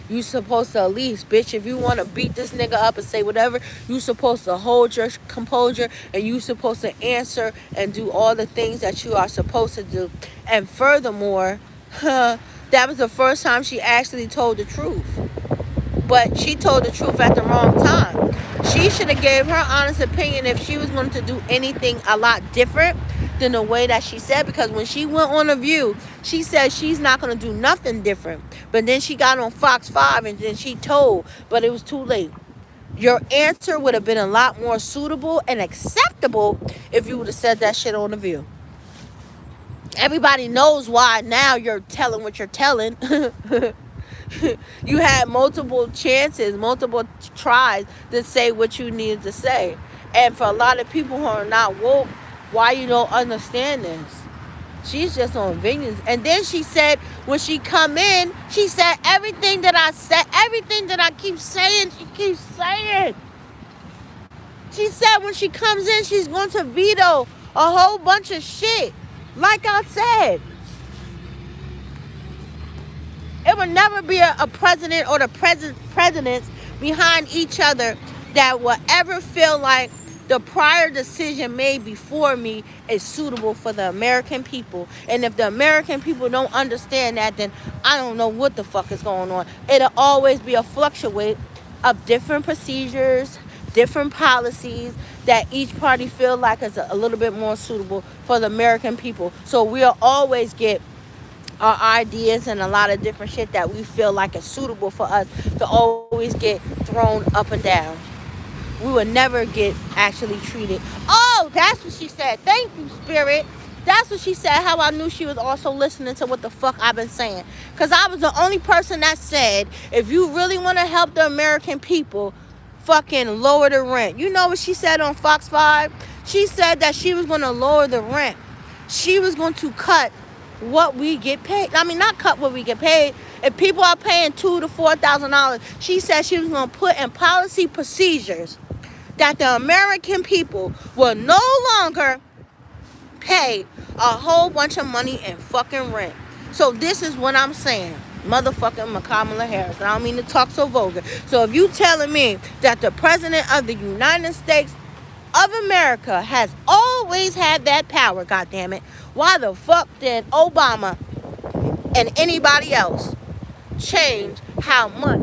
You supposed to at least, bitch, if you want to beat this nigga up and say whatever, you supposed to hold your composure, and you supposed to answer and do all the things that you are supposed to do. And furthermore, that was the first time she actually told the truth. But she told the truth at the wrong time. She should have gave her honest opinion if she was going to do anything a lot different than the way that she said. Because when she went on The View, she said she's not going to do nothing different. But then she got on Fox 5 and then she told, but it was too late. Your answer would have been a lot more suitable and acceptable if you would have said that shit on The View. Everybody knows why now you're telling what you're telling. You had multiple chances, multiple tries to say what you needed to say. And for a lot of people who are not woke, why you don't understand this? She's just on vengeance. And then she said, when she come in, she said everything that I said, everything that I keep saying, she keeps saying. She said when she comes in, she's going to veto a whole bunch of shit. Like I said, it would never be a president or the presidents behind each other that will ever feel like the prior decision made before me is suitable for the American people. And if the American people don't understand that, then I don't know what the fuck is going on. It'll always be a fluctuate of different procedures, different policies that each party feel like is a little bit more suitable for the American people. So we'll always get our ideas and a lot of different shit that we feel like is suitable for us to always get thrown up and down. We would never get actually treated. Oh, that's what she said. Thank you, Spirit. That's what she said. How I knew she was also listening to what the fuck I've been saying. Because I was the only person that said, if you really want to help the American people, fucking lower the rent. You know what she said on Fox 5? She said that she was going to lower the rent. She was going to cut what we get paid. I mean, not cut what we get paid. If people are paying $2,000 to $4,000, she said she was going to put in policy procedures that the American people will no longer pay a whole bunch of money in fucking rent. So this is what I'm saying. Motherfucking Kamala Harris. I don't mean to talk so vulgar. So if you telling me that the president of the United States of America has always had that power, goddammit, why the fuck did Obama and anybody else change how much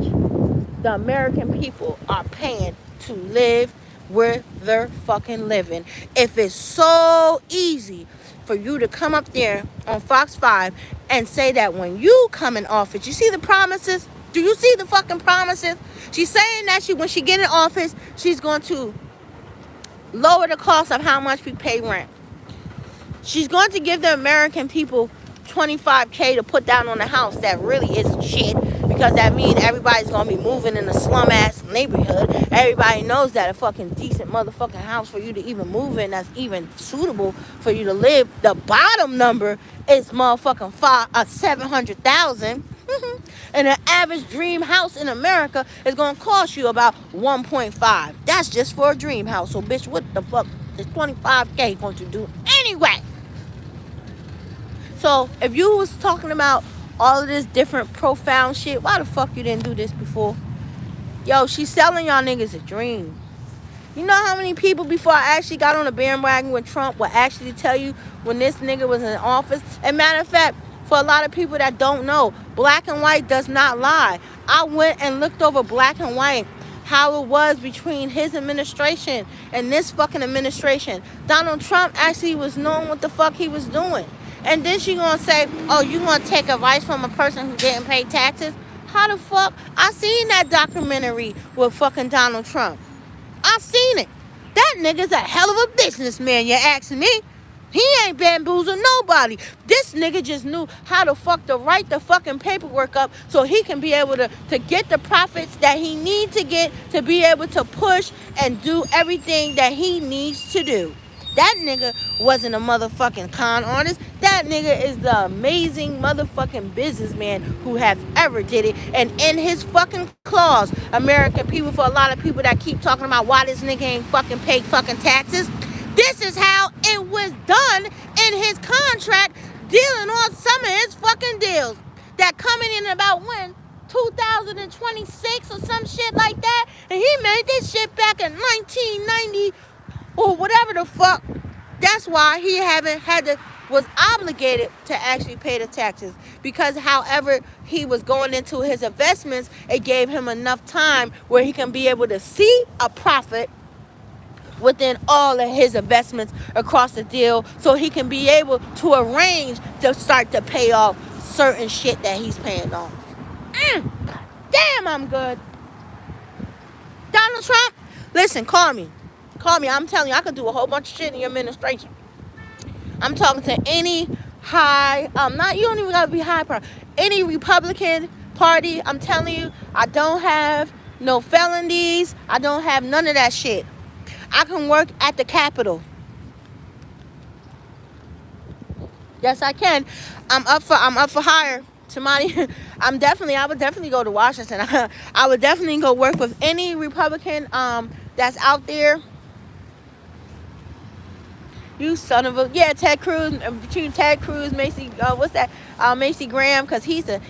the American people are paying to live where they're fucking living? If it's so easy for you to come up there on Fox 5 and say that when you come in office, you see the promises? Do you see the fucking promises? She's saying that when she get in office, she's going to lower the cost of how much we pay rent. She's going to give the American people $25,000 to put down on a house that really isn't shit, because that means everybody's going to be moving in a slum-ass neighborhood. Everybody knows that a fucking decent motherfucking house for you to even move in that's even suitable for you to live, the bottom number is motherfucking 700,000. And an average dream house in America is going to cost you about 1.5. That's just for a dream house. So, bitch, what the fuck is $25,000 going to do anyway? So, if you was talking about all of this different profound shit, why the fuck you didn't do this before? Yo, she's selling y'all niggas a dream. You know how many people before I actually got on a bandwagon with Trump will actually tell you when this nigga was in office? And matter of fact, for a lot of people that don't know, black and white does not lie. I went and looked over black and white, how it was between his administration and this fucking administration. Donald Trump actually was knowing what the fuck he was doing. And then she gonna say, oh, you gonna take advice from a person who didn't pay taxes? How the fuck? I seen that documentary with fucking Donald Trump. I seen it. That nigga's a hell of a businessman, you asking me. He ain't bamboozled nobody. This nigga just knew how the fuck to write the fucking paperwork up so he can be able to get the profits that he needs to get to be able to push and do everything that he needs to do. That nigga wasn't a motherfucking con artist. That nigga is the amazing motherfucking businessman who has ever did it. And in his fucking clause, American people, for a lot of people that keep talking about why this nigga ain't fucking paid fucking taxes, this is how it was done in his contract, dealing on some of his fucking deals that coming in about when 2026 or some shit like that, and he made this shit back in 1990 or whatever the fuck. That's why he was obligated to actually pay the taxes, because however he was going into his investments, it gave him enough time where he can be able to see a profit within all of his investments across the deal, so he can be able to arrange to start to pay off certain shit that he's paying off. Damn, I'm good. Donald Trump, listen, call me. I'm telling you, I could do a whole bunch of shit in your administration. I'm talking to any high, you don't even gotta be high, any Republican party. I'm telling you, I don't have no felonies. I don't have none of that shit. I can work at the Capitol. Yes, I can. I'm up for hire. Somebody, I would definitely go to Washington. I would definitely go work with any Republican that's out there You son of a, yeah, Ted Cruz. Between Ted Cruz, Macy, what's that? Macy Graham, because he's a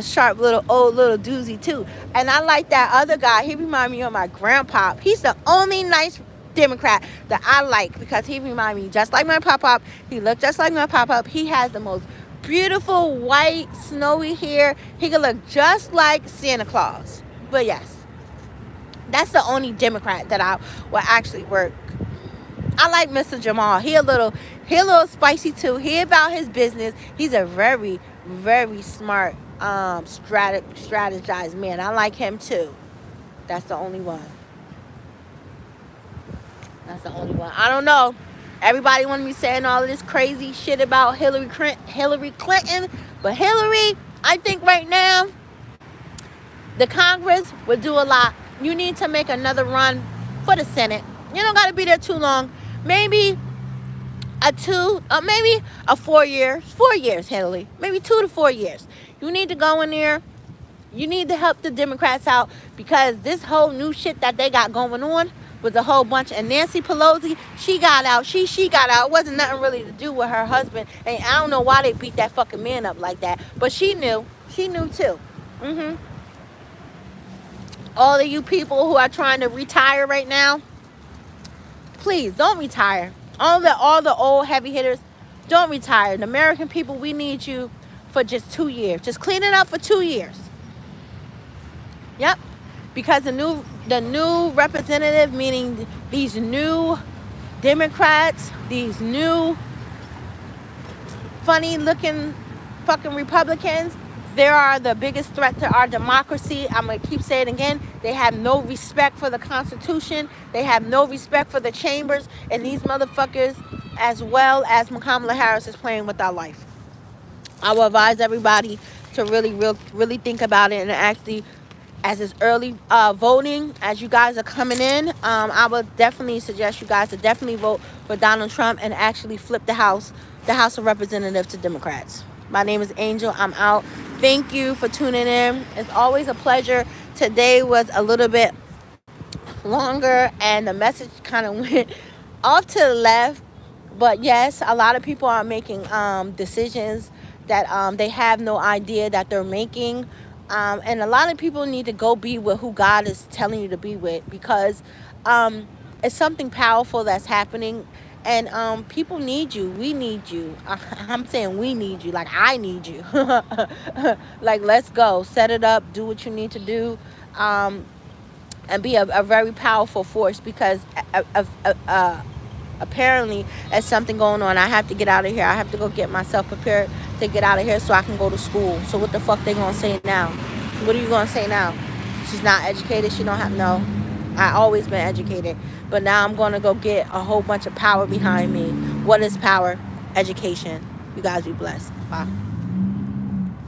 sharp little old little doozy too. And I like that other guy. He remind me of my grandpa. He's the only nice Democrat that I like, because he remind me just like my pop-up. He looked just like my pop-up. He has the most beautiful white snowy hair. He could look just like Santa Claus. But yes, that's the only Democrat that I will actually work. I like Mr. Jamal. He a little spicy too. He about his business. He's a very, very smart strategized man. I like him too. That's the only one. That's the only one. I don't know. Everybody want to be saying all of this crazy shit about Hillary Clinton, but Hillary, I think right now the Congress would do a lot. You need to make another run for the Senate. You don't got to be there too long. Maybe maybe a 4 years. 4 years, Hillary. Maybe 2 to 4 years. You need to go in there. You need to help the Democrats out, because this whole new shit that they got going on with a whole bunch. And Nancy Pelosi, she got out. She got out. It wasn't nothing really to do with her husband. And I don't know why they beat that fucking man up like that. But she knew. She knew too. All of you people who are trying to retire right now, please don't retire. All the old heavy hitters, don't retire. The American people, we need you for just 2 years. Just clean it up for 2 years. Yep. Because the new representative, meaning these new Democrats, these new funny looking fucking Republicans, they are the biggest threat to our democracy. I'm going to keep saying it again. They have no respect for the Constitution. They have no respect for the chambers. And these motherfuckers, as well as Kamala Harris, is playing with our life. I will advise everybody to really think about it, and actually, as it's early voting, as you guys are coming in, I would definitely suggest you guys to definitely vote for Donald Trump and actually flip the House of Representatives to Democrats. My name is Angel. I'm out. Thank you for tuning in. It's always a pleasure. Today was a little bit longer, and the message kind of went off to the left. But yes, a lot of people are making decisions that they have no idea that they're making. And a lot of people need to go be with who God is telling you to be with, because it's something powerful that's happening. And people need you. We need you. I'm saying we need you. Like, I need you. Like, let's go. Set it up. Do what you need to do. And be a very powerful force, because apparently there's something going on. I have to get out of here. I have to go get myself prepared to get out of here so I can go to school. So what the fuck they gonna say now? What are you gonna say now? She's not educated. She don't have no. I always been educated, but now I'm gonna go get a whole bunch of power behind me. What is power? Education. You guys be blessed. Bye.